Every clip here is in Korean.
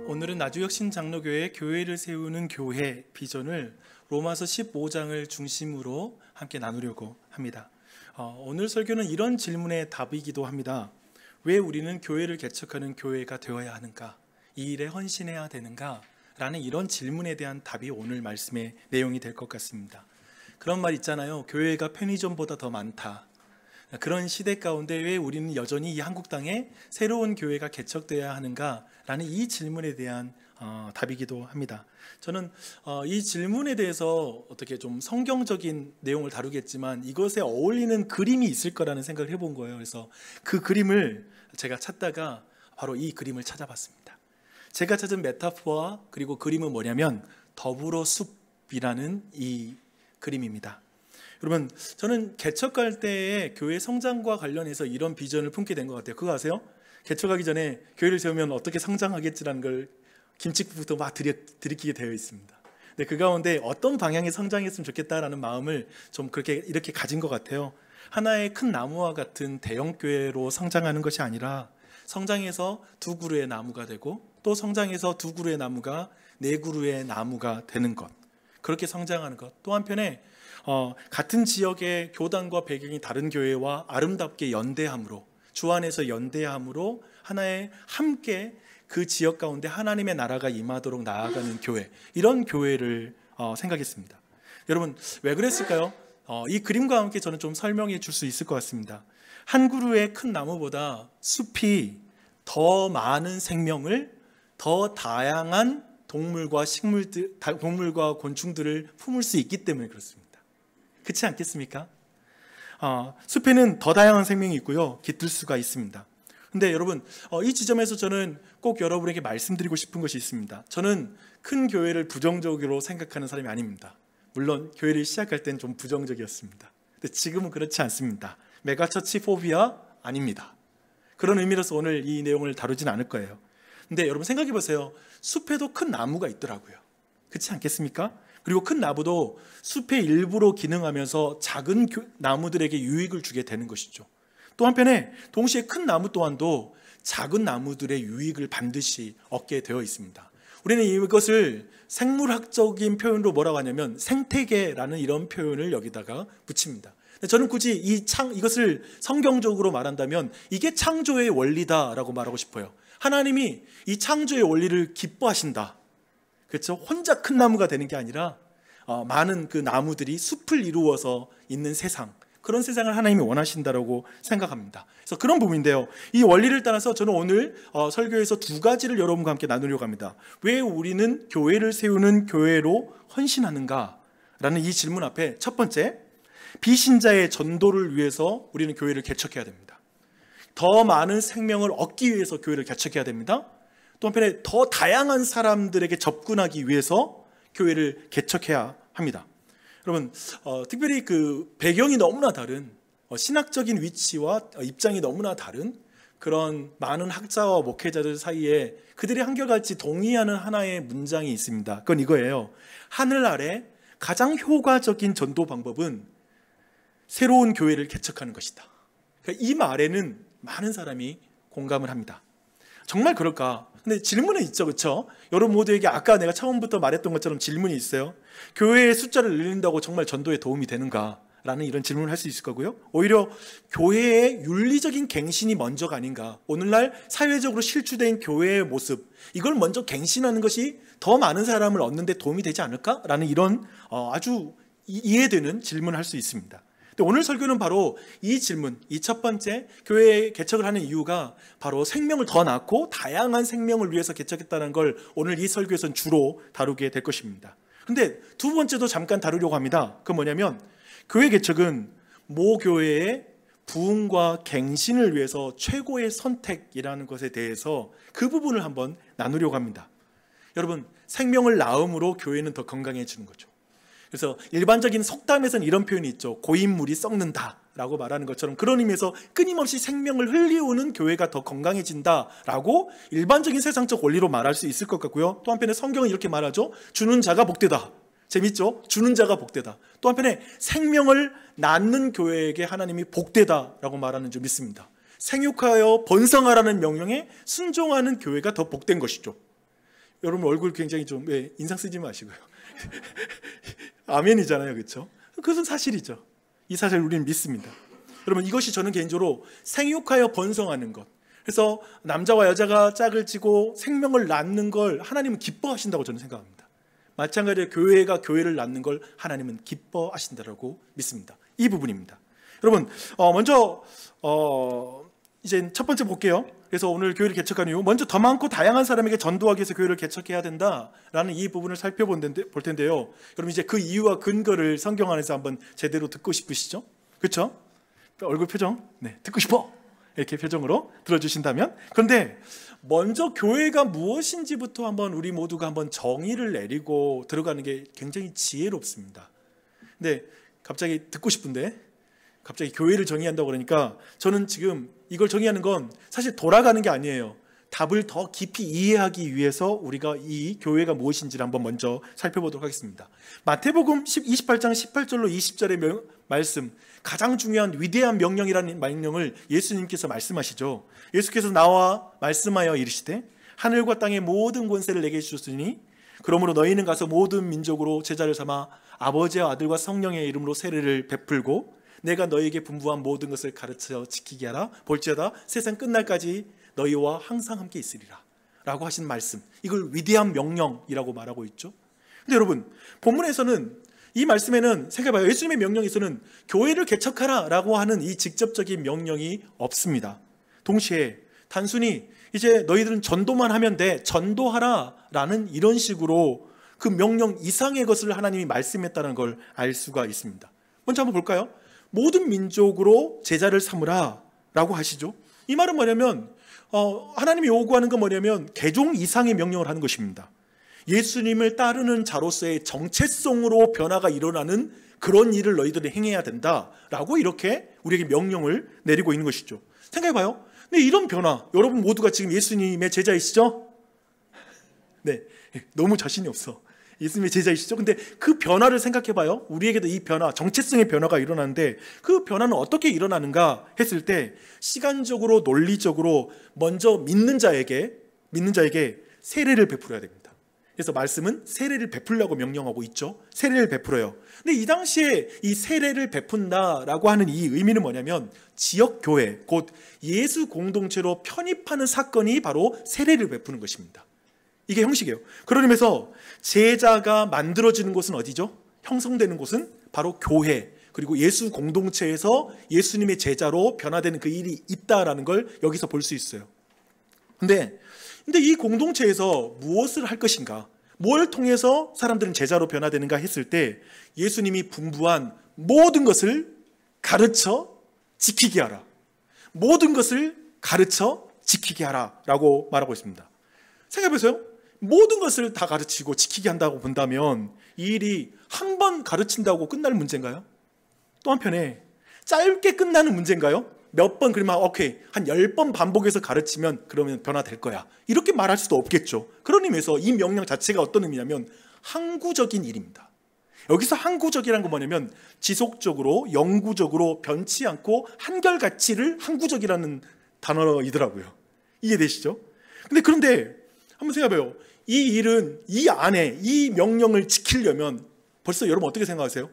오늘은 나주혁신장로교회 교회를 세우는 교회 비전을 로마서 15장을 중심으로 함께 나누려고 합니다. 오늘 설교는 이런 질문의 답이기도 합니다. 왜 우리는 교회를 개척하는 교회가 되어야 하는가? 이 일에 헌신해야 되는가? 라는 이런 질문에 대한 답이 오늘 말씀의 내용이 될 것 같습니다. 그런 말 있잖아요. 교회가 편의점보다 더 많다. 그런 시대 가운데 왜 우리는 여전히 이 한국 땅에 새로운 교회가 개척되어야 하는가라는 이 질문에 대한 답이기도 합니다. 저는 이 질문에 대해서 어떻게 좀 성경적인 내용을 다루겠지만 이것에 어울리는 그림이 있을 거라는 생각을 해본 거예요. 그래서 그 그림을 제가 찾다가 바로 이 그림을 찾아봤습니다. 제가 찾은 메타포와 그리고 그림은 뭐냐면 더불어 숲이라는 이 그림입니다. 여러분, 저는 개척할 때의 교회 성장과 관련해서 이런 비전을 품게 된 것 같아요. 그거 아세요? 개척하기 전에 교회를 세우면 어떻게 성장하겠지라는 걸 김칫국부터 막 들이키게 되어 있습니다. 근데 그 가운데 어떤 방향에 성장했으면 좋겠다라는 마음을 좀 이렇게 가진 것 같아요. 하나의 큰 나무와 같은 대형 교회로 성장하는 것이 아니라 성장해서 두 그루의 나무가 되고 또 성장해서 두 그루의 나무가 네 그루의 나무가 되는 것. 그렇게 성장하는 것. 또 한편에 같은 지역의 교단과 배경이 다른 교회와 아름답게 연대함으로, 주 안에서 연대함으로 하나의 함께 그 지역 가운데 하나님의 나라가 임하도록 나아가는 교회, 이런 교회를 생각했습니다. 여러분, 왜 그랬을까요? 이 그림과 함께 저는 좀 설명해 줄 수 있을 것 같습니다. 한 그루의 큰 나무보다 숲이 더 많은 생명을, 더 다양한 동물과 동물과 곤충들을 품을 수 있기 때문에 그렇습니다. 그렇지 않겠습니까? 숲에는 더 다양한 생명이 있고요, 깃들 수가 있습니다. 근데 여러분, 이 지점에서 저는 꼭 여러분에게 말씀드리고 싶은 것이 있습니다. 저는 큰 교회를 부정적으로 생각하는 사람이 아닙니다. 물론 교회를 시작할 땐 좀 부정적이었습니다. 근데 지금은 그렇지 않습니다. 메가처치 포비아 아닙니다. 그런 의미로서 오늘 이 내용을 다루진 않을 거예요. 근데 여러분 생각해 보세요. 숲에도 큰 나무가 있더라고요. 그렇지 않겠습니까? 그리고 큰 나무도 숲의 일부로 기능하면서 작은 나무들에게 유익을 주게 되는 것이죠. 또 한편에 동시에 큰 나무 또한도 작은 나무들의 유익을 반드시 얻게 되어 있습니다. 우리는 이것을 생물학적인 표현으로 뭐라고 하냐면 생태계라는 이런 표현을 여기다가 붙입니다. 저는 굳이 이것을 성경적으로 말한다면 이게 창조의 원리다라고 말하고 싶어요. 하나님이 이 창조의 원리를 기뻐하신다. 그렇죠? 혼자 큰 나무가 되는 게 아니라 많은 그 나무들이 숲을 이루어서 있는 세상, 그런 세상을 하나님이 원하신다라고 생각합니다. 그래서 그런 부분인데요, 이 원리를 따라서 저는 오늘 설교에서 두 가지를 여러분과 함께 나누려고 합니다. 왜 우리는 교회를 세우는 교회로 헌신하는가? 라는 이 질문 앞에 첫 번째, 비신자의 전도를 위해서 우리는 교회를 개척해야 됩니다. 더 많은 생명을 얻기 위해서 교회를 개척해야 됩니다. 또 한편에 더 다양한 사람들에게 접근하기 위해서 교회를 개척해야 합니다. 여러분, 특별히 그 배경이 너무나 다른, 신학적인 위치와 입장이 너무나 다른 그런 많은 학자와 목회자들 사이에 그들이 한결같이 동의하는 하나의 문장이 있습니다. 그건 이거예요. 하늘 아래 가장 효과적인 전도 방법은 새로운 교회를 개척하는 것이다. 그러니까 이 말에는 많은 사람이 공감을 합니다. 정말 그럴까? 근데 질문은 있죠, 그렇죠? 여러분 모두에게 아까 내가 처음부터 말했던 것처럼 질문이 있어요. 교회의 숫자를 늘린다고 정말 전도에 도움이 되는가? 라는 이런 질문을 할 수 있을 거고요. 오히려 교회의 윤리적인 갱신이 먼저가 아닌가? 오늘날 사회적으로 실추된 교회의 모습, 이걸 먼저 갱신하는 것이 더 많은 사람을 얻는 데 도움이 되지 않을까? 라는 이런 아주 이해되는 질문을 할 수 있습니다. 근데 오늘 설교는 바로 이 질문, 이 첫 번째 교회 개척을 하는 이유가 바로 생명을 더 낳고 다양한 생명을 위해서 개척했다는 걸 오늘 이 설교에서는 주로 다루게 될 것입니다. 근데 두 번째도 잠깐 다루려고 합니다. 그건 뭐냐면 교회 개척은 모 교회의 부흥과 갱신을 위해서 최고의 선택이라는 것에 대해서 그 부분을 한번 나누려고 합니다. 여러분, 생명을 낳음으로 교회는 더 건강해지는 거죠. 그래서 일반적인 속담에서는 이런 표현이 있죠. 고인물이 썩는다 라고 말하는 것처럼 그런 의미에서 끊임없이 생명을 흘려오는 교회가 더 건강해진다라고 일반적인 세상적 원리로 말할 수 있을 것 같고요. 또 한편에 성경은 이렇게 말하죠. 주는 자가 복되다. 재밌죠? 주는 자가 복되다. 또 한편에 생명을 낳는 교회에게 하나님이 복되다라고 말하는 줄 믿습니다. 생육하여 번성하라는 명령에 순종하는 교회가 더 복된 것이죠. 여러분 얼굴 굉장히 좀 인상 쓰지 마시고요. 아멘이잖아요, 그렇죠? 그것은 사실이죠. 이 사실을 우리는 믿습니다. 여러분, 이것이 저는 개인적으로 생육하여 번성하는 것, 그래서 남자와 여자가 짝을 지고 생명을 낳는 걸 하나님은 기뻐하신다고 저는 생각합니다. 마찬가지로 교회가 교회를 낳는 걸 하나님은 기뻐하신다고 믿습니다. 이 부분입니다. 여러분, 먼저 이제 첫 번째 볼게요. 그래서 오늘 교회를 개척한 이유, 먼저 더 많고 다양한 사람에게 전도하기 위해서 교회를 개척해야 된다라는 이 부분을 살펴볼 텐데요. 여러분, 이제 그 이유와 근거를 성경 안에서 한번 제대로 듣고 싶으시죠? 그렇죠? 얼굴 표정, 네, 듣고 싶어, 이렇게 표정으로 들어주신다면. 그런데 먼저 교회가 무엇인지부터 한번 우리 모두가 한번 정의를 내리고 들어가는 게 굉장히 지혜롭습니다. 근데 갑자기 듣고 싶은데 갑자기 교회를 정의한다고 그러니까 저는 지금 이걸 정의하는 건 사실 돌아가는 게 아니에요. 답을 더 깊이 이해하기 위해서 우리가 이 교회가 무엇인지를 한번 먼저 살펴보도록 하겠습니다. 마태복음 28장 18절로 20절의 말씀, 가장 중요한 위대한 명령이라는 명령을 예수님께서 말씀하시죠. 예수께서 나와 말씀하여 이르시되 하늘과 땅의 모든 권세를 내게 주셨으니 그러므로 너희는 가서 모든 민족으로 제자를 삼아 아버지와 아들과 성령의 이름으로 세례를 베풀고 내가 너희에게 분부한 모든 것을 가르쳐 지키게 하라. 볼지어다 세상 끝날까지 너희와 항상 함께 있으리라 라고 하신 말씀, 이걸 위대한 명령이라고 말하고 있죠. 근데 여러분, 본문에서는 이 말씀에는 생각해봐요. 예수님의 명령에서는 교회를 개척하라 라고 하는 이 직접적인 명령이 없습니다. 동시에 단순히 이제 너희들은 전도만 하면 돼, 전도하라 라는 이런 식으로 그 명령 이상의 것을 하나님이 말씀했다는 걸 알 수가 있습니다. 먼저 한번 볼까요? 모든 민족으로 제자를 삼으라 라고 하시죠. 이 말은 뭐냐면 하나님이 요구하는 건 뭐냐면 개종 이상의 명령을 하는 것입니다. 예수님을 따르는 자로서의 정체성으로 변화가 일어나는 그런 일을 너희들이 행해야 된다라고 이렇게 우리에게 명령을 내리고 있는 것이죠. 생각해봐요. 근데 이런 변화, 여러분 모두가 지금 예수님의 제자이시죠? 네, 너무 자신이 없어. 예수님의 제자이시죠? 근데 그 변화를 생각해봐요. 우리에게도 이 변화, 정체성의 변화가 일어나는데 그 변화는 어떻게 일어나는가 했을 때 시간적으로 논리적으로 먼저 믿는 자에게 세례를 베풀어야 됩니다. 그래서 말씀은 세례를 베풀라고 명령하고 있죠. 세례를 베풀어요. 근데 이 당시에 이 세례를 베푼다라고 하는 이 의미는 뭐냐면 지역교회, 곧 예수 공동체로 편입하는 사건이 바로 세례를 베푸는 것입니다. 이게 형식이에요. 그런 의미에서 제자가 만들어지는 곳은 어디죠? 형성되는 곳은 바로 교회, 그리고 예수 공동체에서 예수님의 제자로 변화되는 그 일이 있다라는 걸 여기서 볼 수 있어요. 근데 이 공동체에서 무엇을 할 것인가? 뭘 통해서 사람들은 제자로 변화되는가 했을 때 예수님이 분부한 모든 것을 가르쳐 지키게 하라. 모든 것을 가르쳐 지키게 하라 라고 말하고 있습니다. 생각해보세요. 모든 것을 다 가르치고 지키게 한다고 본다면 이 일이 한 번 가르친다고 끝날 문제인가요? 또 한편에 짧게 끝나는 문제인가요? 몇 번, 그러면 오케이, 한 10번 반복해서 가르치면 그러면 변화될 거야, 이렇게 말할 수도 없겠죠. 그런 의미에서 이 명령 자체가 어떤 의미냐면 항구적인 일입니다. 여기서 항구적이라는 건 뭐냐면 지속적으로, 영구적으로 변치 않고 한결같이를 항구적이라는 단어이더라고요. 이해되시죠? 그런데 한번 생각해봐요. 이 일은 이 안에 이 명령을 지키려면 벌써 여러분 어떻게 생각하세요?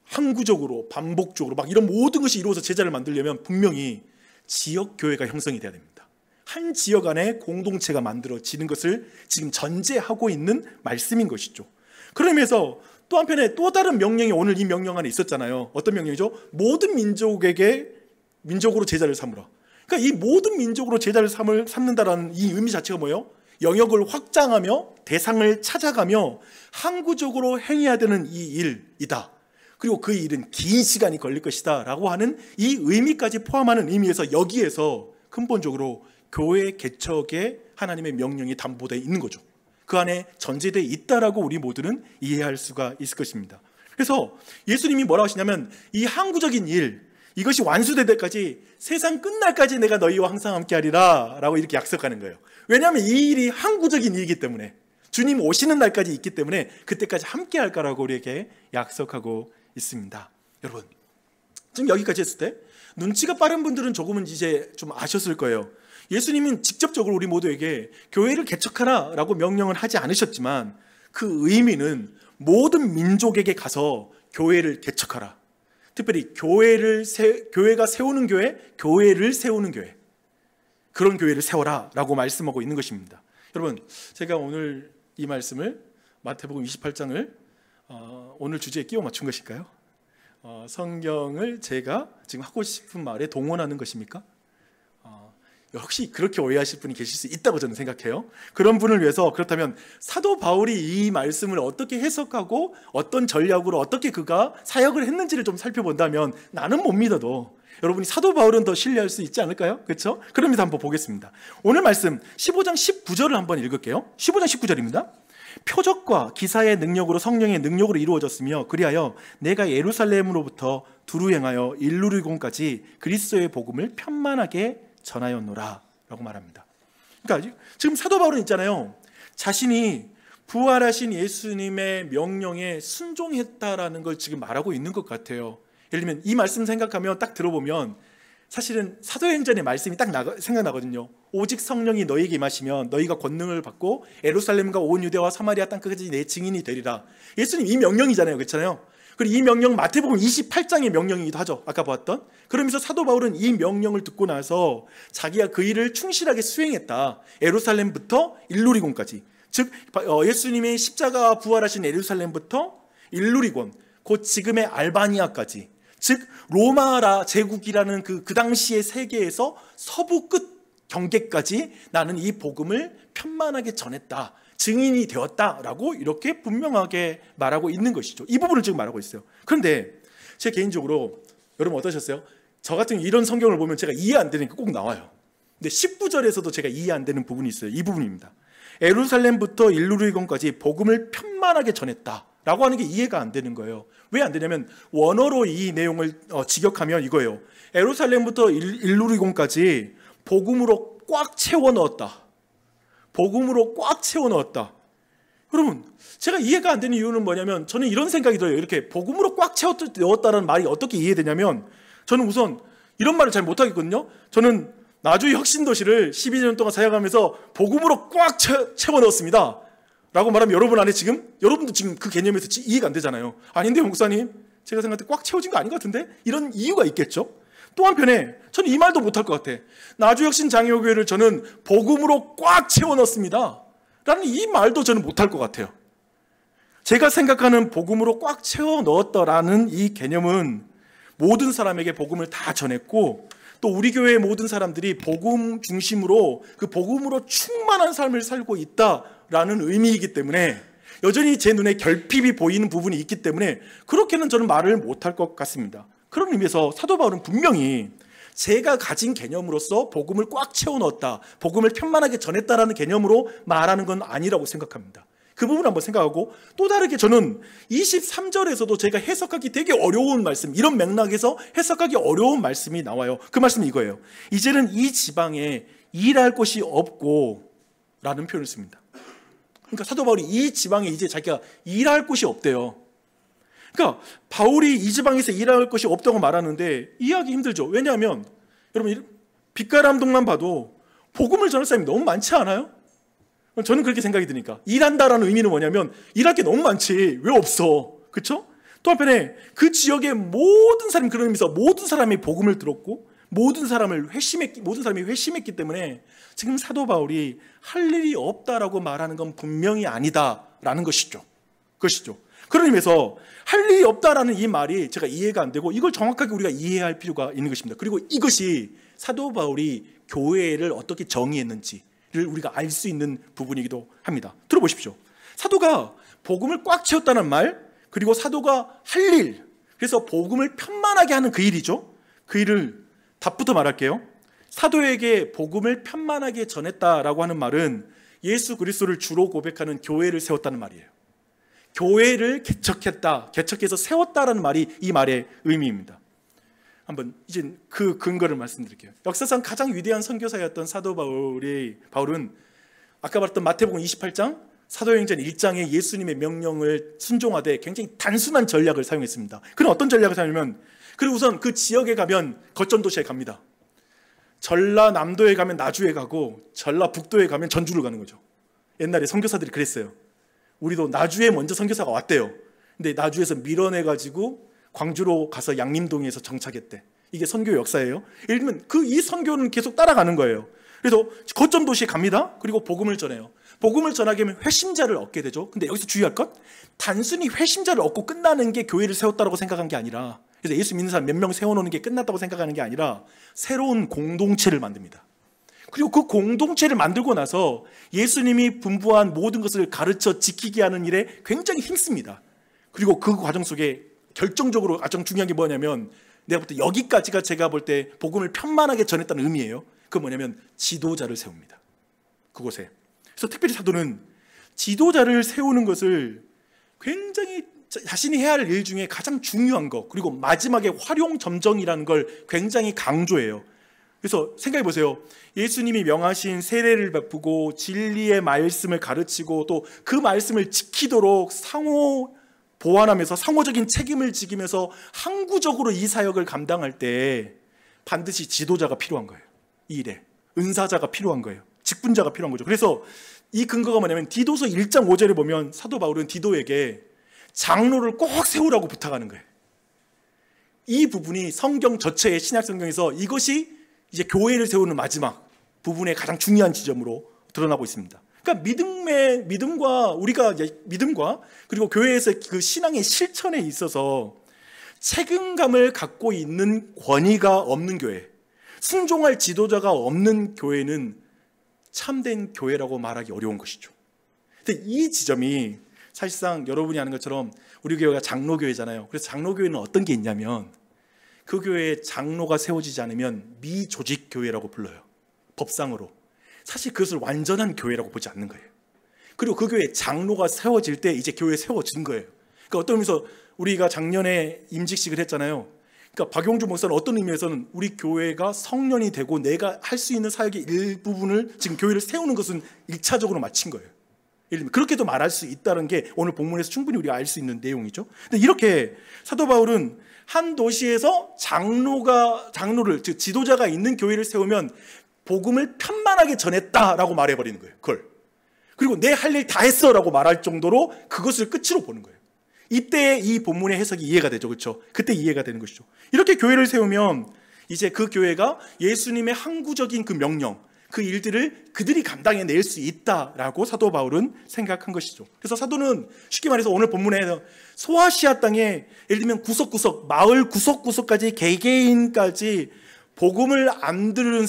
항구적으로, 반복적으로 막 이런 모든 것이 이루어서 제자를 만들려면 분명히 지역교회가 형성이 돼야 됩니다. 한 지역 안에 공동체가 만들어지는 것을 지금 전제하고 있는 말씀인 것이죠. 그런 의미에서 또 한편에 또 다른 명령이 오늘 이 명령 안에 있었잖아요. 어떤 명령이죠? 모든 민족으로 제자를 삼으라. 그러니까 이 모든 민족으로 제자를 삼는다라는 이 의미 자체가 뭐예요? 영역을 확장하며 대상을 찾아가며 항구적으로 행해야 되는 이 일이다. 그리고 그 일은 긴 시간이 걸릴 것이다 라고 하는 이 의미까지 포함하는 의미에서 여기에서 근본적으로 교회 개척에 하나님의 명령이 담보되어 있는 거죠. 그 안에 전제되어 있다라고 우리 모두는 이해할 수가 있을 것입니다. 그래서 예수님이 뭐라고 하시냐면 이 항구적인 일, 이것이 완수될 때까지, 세상 끝날까지 내가 너희와 항상 함께하리라 라고 이렇게 약속하는 거예요. 왜냐하면 이 일이 항구적인 일이기 때문에, 주님 오시는 날까지 있기 때문에 그때까지 함께할 거라고 우리에게 약속하고 있습니다. 여러분, 지금 여기까지 했을 때 눈치가 빠른 분들은 조금은 이제 좀 아셨을 거예요. 예수님은 직접적으로 우리 모두에게 교회를 개척하라라고 명령을 하지 않으셨지만 그 의미는 모든 민족에게 가서 교회를 개척하라. 특별히 교회가 세우는 교회, 교회를 세우는 교회, 그런 교회를 세워라 라고 말씀하고 있는 것입니다. 여러분, 제가 오늘 이 말씀을 마태복음 28장을 오늘 주제에 끼워 맞춘 것일까요? 성경을 제가 지금 하고 싶은 말에 동원하는 것입니까? 혹시 그렇게 오해하실 분이 계실 수 있다고 저는 생각해요. 그런 분을 위해서, 그렇다면 사도 바울이 이 말씀을 어떻게 해석하고 어떤 전략으로 어떻게 그가 사역을 했는지를 좀 살펴본다면 나는 못 믿어도 여러분이 사도 바울은 더 신뢰할 수 있지 않을까요? 그렇죠? 그럽니다. 한번 보겠습니다. 오늘 말씀 15장 19절을 한번 읽을게요. 15장 19절입니다. 표적과 기사의 능력으로 성령의 능력으로 이루어졌으며 그리하여 내가 예루살렘으로부터 두루 행하여 일루리곤까지 그리스도의 복음을 편만하게 전하였노라 라고 말합니다. 그러니까 지금 사도 바울은 있잖아요, 자신이 부활하신 예수님의 명령에 순종했다라는 걸 지금 말하고 있는 것 같아요. 예를 들면 이 말씀 생각하면 딱 들어보면 사실은 사도행전의 말씀이 딱 생각나거든요. 오직 성령이 너희에게 임하시면 너희가 권능을 받고 예루살렘과 온 유대와 사마리아 땅까지 내 증인이 되리라. 예수님 이 명령이잖아요. 그렇잖아요. 그리고 이 명령 마태복음 28장의 명령이기도 하죠. 아까 보았던. 그러면서 사도 바울은 이 명령을 듣고 나서 자기가 그 일을 충실하게 수행했다. 예루살렘부터 일루리곤까지, 즉 예수님의 십자가 부활하신 예루살렘부터 일루리곤, 곧 지금의 알바니아까지, 즉 로마 제국이라는 그 당시의 세계에서 서부 끝 경계까지 나는 이 복음을 편만하게 전했다, 증인이 되었다라고 이렇게 분명하게 말하고 있는 것이죠. 이 부분을 지금 말하고 있어요. 그런데 제 개인적으로 여러분 어떠셨어요? 저 같은 이런 성경을 보면 제가 이해 안 되는 게 꼭 나와요. 근데 19절에서도 제가 이해 안 되는 부분이 있어요. 이 부분입니다. 예루살렘부터 일루리곤까지 복음을 편만하게 전했다라고 하는 게 이해가 안 되는 거예요. 왜 안 되냐면 원어로 이 내용을 직역하면 이거예요. 예루살렘부터 일루리곤까지 복음으로 꽉 채워 넣었다. 복음으로 꽉 채워 넣었다. 여러분, 제가 이해가 안 되는 이유는 뭐냐면 저는 이런 생각이 들어요. 이렇게 복음으로 꽉 채워 넣었다는 말이 어떻게 이해되냐면 저는 우선 이런 말을 잘 못하겠거든요. 저는 나주의 혁신도시를 12년 동안 사역하면서 복음으로 꽉 채워 넣었습니다 라고 말하면 여러분도 지금 그 개념에서 이해가 안 되잖아요. 아닌데 목사님, 제가 생각할 때 꽉 채워진 거 아닌 것 같은데? 이런 이유가 있겠죠. 또 한편에 저는 이 말도 못할 것 같아. 나주혁신 장애교회를 저는 복음으로 꽉 채워 넣었습니다 라는 이 말도 저는 못할 것 같아요. 제가 생각하는 복음으로 꽉 채워 넣었다라는 이 개념은 모든 사람에게 복음을 다 전했고, 또 우리 교회의 모든 사람들이 복음 중심으로 그 복음으로 충만한 삶을 살고 있다라는 의미이기 때문에 여전히 제 눈에 결핍이 보이는 부분이 있기 때문에 그렇게는 저는 말을 못할 것 같습니다. 그런 의미에서 사도 바울은 분명히 제가 가진 개념으로서 복음을 꽉 채워 넣었다, 복음을 편만하게 전했다라는 개념으로 말하는 건 아니라고 생각합니다. 그 부분을 한번 생각하고, 또 다르게 저는 23절에서도 제가 해석하기 되게 어려운 말씀, 이런 맥락에서 해석하기 어려운 말씀이 나와요. 그 말씀이 이거예요. 이제는 이 지방에 일할 곳이 없고 라는 표현을 씁니다. 그러니까 사도 바울이 이 지방에 이제 자기가 일할 곳이 없대요. 그러니까 바울이 이 지방에서 일할 것이 없다고 말하는데 이해하기 힘들죠. 왜냐하면 여러분 빛가람동만 봐도 복음을 전할 사람이 너무 많지 않아요? 저는 그렇게 생각이 드니까 일한다라는 의미는 뭐냐면 일할 게 너무 많지 왜 없어, 그렇죠? 또 한편에 그 지역의 모든 사람, 그런 의미에서 모든 사람이 복음을 들었고 모든 사람이 회심했기 때문에 지금 사도 바울이 할 일이 없다라고 말하는 건 분명히 아니다라는 것이죠. 그런 의미에서 할 일이 없다라는 이 말이 제가 이해가 안 되고 이걸 정확하게 우리가 이해할 필요가 있는 것입니다. 그리고 이것이 사도 바울이 교회를 어떻게 정의했는지를 우리가 알 수 있는 부분이기도 합니다. 들어보십시오. 사도가 복음을 꽉 채웠다는 말, 그리고 사도가 할 일, 그래서 복음을 편만하게 하는 그 일이죠. 그 일을 답부터 말할게요. 사도에게 복음을 편만하게 전했다라고 하는 말은 예수 그리스도를 주로 고백하는 교회를 세웠다는 말이에요. 교회를 개척해서 세웠다라는 말이 이 말의 의미입니다. 한번 이제 그 근거를 말씀드릴게요. 역사상 가장 위대한 선교사였던 사도 바울은 아까 말했던 마태복음 28장, 사도행전 1장의 예수님의 명령을 순종하되 굉장히 단순한 전략을 사용했습니다. 그는 어떤 전략을 사용하냐면 그리고 우선 그 지역에 가면 거점도시에 갑니다. 전라남도에 가면 나주에 가고 전라북도에 가면 전주를 가는 거죠. 옛날에 선교사들이 그랬어요. 우리도 나주에 먼저 선교사가 왔대요. 근데 나주에서 밀어내가지고 광주로 가서 양림동에서 정착했대. 이게 선교 역사예요. 예를 들면 이 선교는 계속 따라가는 거예요. 그래서 거점 도시에 갑니다. 그리고 복음을 전해요. 복음을 전하게 하면 회심자를 얻게 되죠. 근데 여기서 주의할 것, 단순히 회심자를 얻고 끝나는 게 교회를 세웠다고 생각한 게 아니라, 그래서 예수 믿는 사람 몇 명 세워놓는 게 끝났다고 생각하는 게 아니라 새로운 공동체를 만듭니다. 그리고 그 공동체를 만들고 나서 예수님이 분부한 모든 것을 가르쳐 지키게 하는 일에 굉장히 힘씁니다. 그리고 그 과정 속에 결정적으로 가장 중요한 게 뭐냐면, 내가 볼 때 여기까지가 제가 볼 때 복음을 편만하게 전했다는 의미예요. 그건 뭐냐면 지도자를 세웁니다. 그곳에. 그래서 특별히 사도는 지도자를 세우는 것을 굉장히 자신이 해야 할 일 중에 가장 중요한 것, 그리고 마지막에 활용점정이라는 걸 굉장히 강조해요. 그래서 생각해 보세요. 예수님이 명하신 세례를 베푸고 진리의 말씀을 가르치고 또 그 말씀을 지키도록 상호 보완하면서 상호적인 책임을 지키면서 항구적으로 이 사역을 감당할 때 반드시 지도자가 필요한 거예요. 이 일에 은사자가 필요한 거예요. 직분자가 필요한 거죠. 그래서 이 근거가 뭐냐면 디도서 1장 5절에 보면 사도 바울은 디도에게 장로를 꼭 세우라고 부탁하는 거예요. 이 부분이 성경 전체의 신약 성경에서 이것이 이제 교회를 세우는 마지막 부분의 가장 중요한 지점으로 드러나고 있습니다. 그러니까 믿음과 그리고 교회에서 그 신앙의 실천에 있어서 책임감을 갖고 있는 권위가 없는 교회, 순종할 지도자가 없는 교회는 참된 교회라고 말하기 어려운 것이죠. 근데 이 지점이 사실상 여러분이 아는 것처럼 우리 교회가 장로교회잖아요. 그래서 장로교회는 어떤 게 있냐면 그 교회에 장로가 세워지지 않으면 미조직 교회라고 불러요. 법상으로. 사실 그것을 완전한 교회라고 보지 않는 거예요. 그리고 그 교회에 장로가 세워질 때 이제 교회에 세워진 거예요. 그러니까 어떤 의미에서 우리가 작년에 임직식을 했잖아요. 그러니까 박용주 목사는 어떤 의미에서는 우리 교회가 성년이 되고 내가 할 수 있는 사역의 일부분을 지금 교회를 세우는 것은 1차적으로 마친 거예요. 예를 들면 그렇게도 말할 수 있다는 게 오늘 본문에서 충분히 우리가 알 수 있는 내용이죠. 근데 이렇게 사도 바울은 한 도시에서 장로를 즉 지도자가 있는 교회를 세우면 복음을 편만하게 전했다라고 말해버리는 거예요. 그걸. 그리고 내 할 일 다 했어라고 말할 정도로 그것을 끝으로 보는 거예요. 이때 이 본문의 해석이 이해가 되죠. 그렇죠? 그때 이해가 되는 것이죠. 이렇게 교회를 세우면 이제 그 교회가 예수님의 항구적인 그 명령, 그 일들을 그들이 감당해낼 수 있다라고 사도 바울은 생각한 것이죠. 그래서 사도는 쉽게 말해서 오늘 본문에 소아시아 땅에 예를 들면 구석구석, 마을 구석구석까지 개개인까지 복음을 안 들은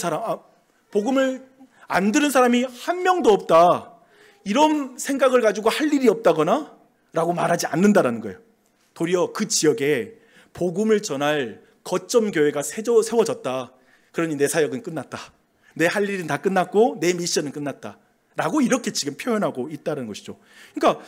사람이 한 명도 없다, 이런 생각을 가지고 할 일이 없다거나 라고 말하지 않는다라는 거예요. 도리어 그 지역에 복음을 전할 거점 교회가 세워졌다. 그러니 내 사역은 끝났다. 내 할 일은 다 끝났고 내 미션은 끝났다. 라고 이렇게 지금 표현하고 있다는 것이죠. 그러니까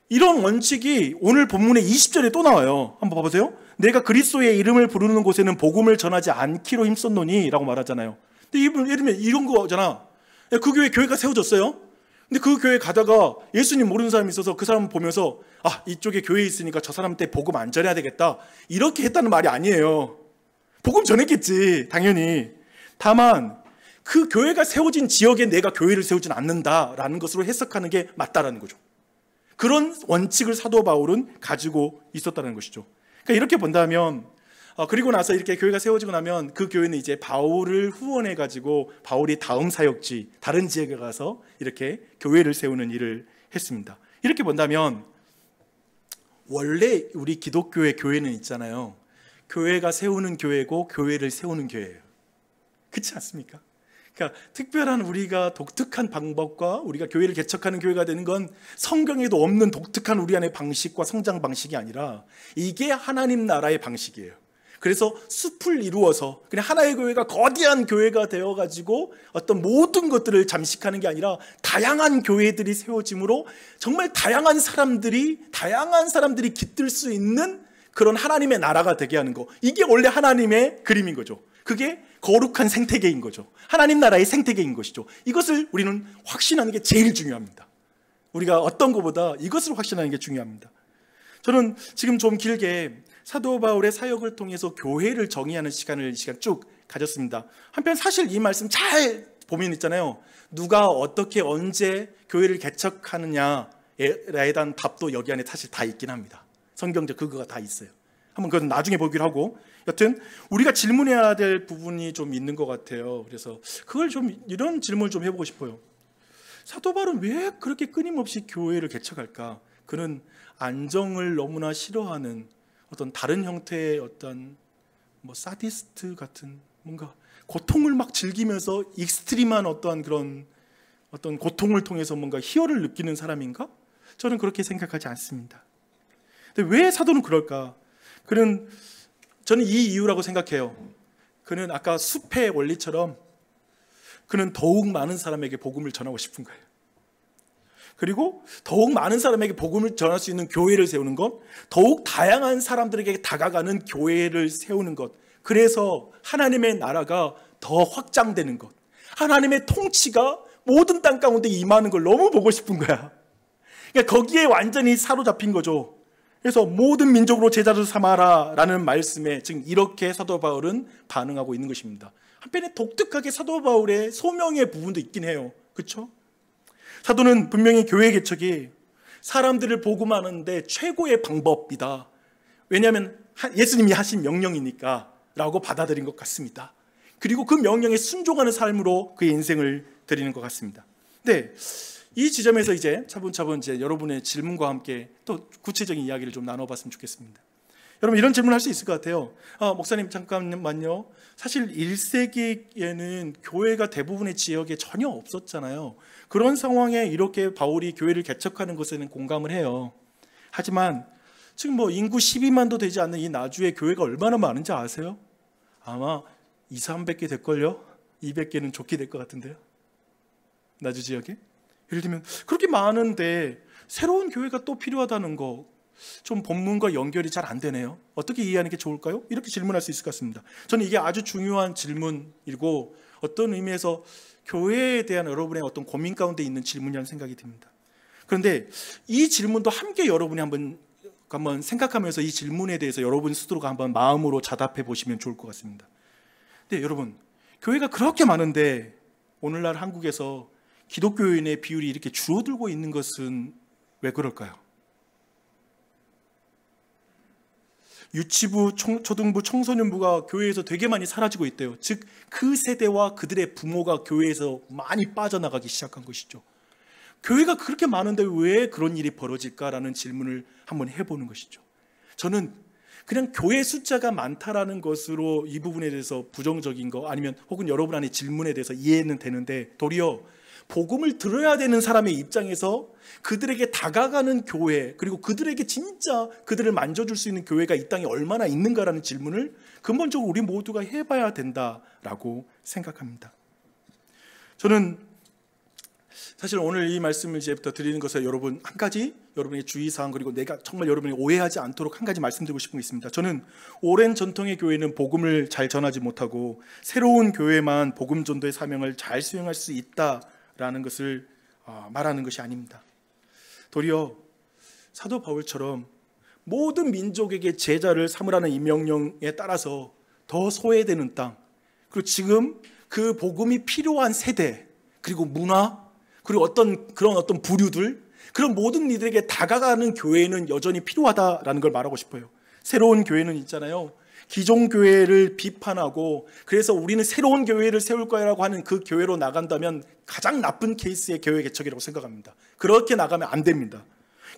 이런 원칙이 오늘 본문의 20절에 또 나와요. 한번 봐보세요. 내가 그리스도의 이름을 부르는 곳에는 복음을 전하지 않기로 힘썼노니 라고 말하잖아요. 근데 예를 들면 이런 거잖아. 그 교회가 세워졌어요. 근데 그 교회 가다가 예수님 모르는 사람이 있어서 그 사람 보면서 이쪽에 교회 있으니까 저 사람한테 복음 안 전해야 되겠다, 이렇게 했다는 말이 아니에요. 복음 전했겠지, 당연히. 다만 그 교회가 세워진 지역에 내가 교회를 세우진 않는다라는 것으로 해석하는 게 맞다라는 거죠. 그런 원칙을 사도 바울은 가지고 있었다는 것이죠. 그러니까 이렇게 본다면 그리고 나서 이렇게 교회가 세워지고 나면 그 교회는 이제 바울을 후원해 가지고 바울이 다음 사역지 다른 지역에 가서 이렇게 교회를 세우는 일을 했습니다. 이렇게 본다면 원래 우리 기독교의 교회는 있잖아요. 교회가 세우는 교회고 교회를 세우는 교회예요. 그렇지 않습니까? 그러니까 특별한 우리가 독특한 방법과 우리가 교회를 개척하는 교회가 되는 건 성경에도 없는 독특한 우리 안의 방식과 성장 방식이 아니라 이게 하나님 나라의 방식이에요. 그래서 숲을 이루어서 그냥 하나의 교회가 거대한 교회가 되어가지고 어떤 모든 것들을 잠식하는 게 아니라 다양한 교회들이 세워짐으로 정말 다양한 사람들이 깃들 수 있는 그런 하나님의 나라가 되게 하는 거, 이게 원래 하나님의 그림인 거죠. 그게 거룩한 생태계인 거죠. 하나님 나라의 생태계인 것이죠. 이것을 우리는 확신하는 게 제일 중요합니다. 우리가 어떤 것보다 이것을 확신하는 게 중요합니다. 저는 지금 좀 길게 사도 바울의 사역을 통해서 교회를 정의하는 시간 쭉 가졌습니다. 한편 사실 이 말씀 잘 보면 있잖아요. 누가 어떻게 언제 교회를 개척하느냐에 대한 답도 여기 안에 사실 다 있긴 합니다. 성경적 그거가 다 있어요. 한번 그건 나중에 보기로 하고, 여튼 우리가 질문해야 될 부분이 좀 있는 것 같아요. 그래서 그걸 좀 이런 질문을 좀 해보고 싶어요. 사도 바울은 왜 그렇게 끊임없이 교회를 개척할까? 그는 안정을 너무나 싫어하는 어떤 다른 형태의 어떤 사디스트 같은 뭔가 고통을 막 즐기면서 익스트림한 어떠한 그런 어떤 고통을 통해서 뭔가 희열을 느끼는 사람인가? 저는 그렇게 생각하지 않습니다. 근데 왜 사도는 그럴까? 저는 이 이유라고 생각해요. 그는 아까 숲의 원리처럼 그는 더욱 많은 사람에게 복음을 전하고 싶은 거예요. 그리고 더욱 많은 사람에게 복음을 전할 수 있는 교회를 세우는 것, 더욱 다양한 사람들에게 다가가는 교회를 세우는 것, 그래서 하나님의 나라가 더 확장되는 것, 하나님의 통치가 모든 땅 가운데 임하는 걸 너무 보고 싶은 거야. 그러니까 거기에 완전히 사로잡힌 거죠. 그래서 모든 민족으로 제자를 삼아라 라는 말씀에 지금 이렇게 사도 바울은 반응하고 있는 것입니다. 한편에 독특하게 사도 바울의 소명의 부분도 있긴 해요. 그렇죠? 사도는 분명히 교회 개척이 사람들을 복음하는데 최고의 방법이다. 왜냐하면 예수님이 하신 명령이니까 라고 받아들인 것 같습니다. 그리고 그 명령에 순종하는 삶으로 그의 인생을 드리는 것 같습니다. 네, 이 지점에서 이제 차분차분 이제 여러분의 질문과 함께 또 구체적인 이야기를 좀 나눠봤으면 좋겠습니다. 여러분 이런 질문을 할 수 있을 것 같아요. 목사님 잠깐만요. 사실 1세기에는 교회가 대부분의 지역에 전혀 없었잖아요. 그런 상황에 이렇게 바울이 교회를 개척하는 것에는 공감을 해요. 하지만 지금 인구 12만도 되지 않는 이 나주에 교회가 얼마나 많은지 아세요? 아마 200~300개 될걸요? 200개는 좋게 될 것 같은데요. 나주 지역에? 예를 들면 그렇게 많은데 새로운 교회가 또 필요하다는 거, 좀 본문과 연결이 잘 안 되네요. 어떻게 이해하는 게 좋을까요? 이렇게 질문할 수 있을 것 같습니다. 저는 이게 아주 중요한 질문이고 어떤 의미에서 교회에 대한 여러분의 어떤 고민 가운데 있는 질문이라는 생각이 듭니다. 그런데 이 질문도 함께 여러분이 한번 생각하면서 이 질문에 대해서 여러분 스스로가 한번 마음으로 자답해 보시면 좋을 것 같습니다. 네, 여러분, 교회가 그렇게 많은데 오늘날 한국에서 기독교인의 비율이 이렇게 줄어들고 있는 것은 왜 그럴까요? 유치부, 초등부, 청소년부가 교회에서 되게 많이 사라지고 있대요. 즉 그 세대와 그들의 부모가 교회에서 많이 빠져나가기 시작한 것이죠. 교회가 그렇게 많은데 왜 그런 일이 벌어질까라는 질문을 한번 해보는 것이죠. 저는 그냥 교회 숫자가 많다라는 것으로 이 부분에 대해서 부정적인 거 아니면 혹은 여러분 안에 질문에 대해서 이해는 되는데, 도리어 복음을 들어야 되는 사람의 입장에서 그들에게 다가가는 교회, 그리고 그들에게 진짜 그들을 만져줄 수 있는 교회가 이 땅에 얼마나 있는가라는 질문을 근본적으로 우리 모두가 해봐야 된다라고 생각합니다. 저는 사실 오늘 이 말씀을 이제부터 드리는 것에 여러분 한 가지 여러분의 주의사항, 그리고 내가 정말 여러분이 오해하지 않도록 한 가지 말씀드리고 싶은 게 있습니다. 저는 오랜 전통의 교회는 복음을 잘 전하지 못하고 새로운 교회만 복음 전도의 사명을 잘 수행할 수 있다라는 것을 말하는 것이 아닙니다. 도리어 사도 바울처럼 모든 민족에게 제자를 삼으라는 이 명령에 따라서 더 소외되는 땅, 그리고 지금 그 복음이 필요한 세대, 그리고 문화, 그리고 어떤 부류들, 그런 모든 이들에게 다가가는 교회는 여전히 필요하다라는 걸 말하고 싶어요. 새로운 교회는 있잖아요. 기존 교회를 비판하고 그래서 우리는 새로운 교회를 세울 거라고 하는 그 교회로 나간다면 가장 나쁜 케이스의 교회 개척이라고 생각합니다. 그렇게 나가면 안 됩니다.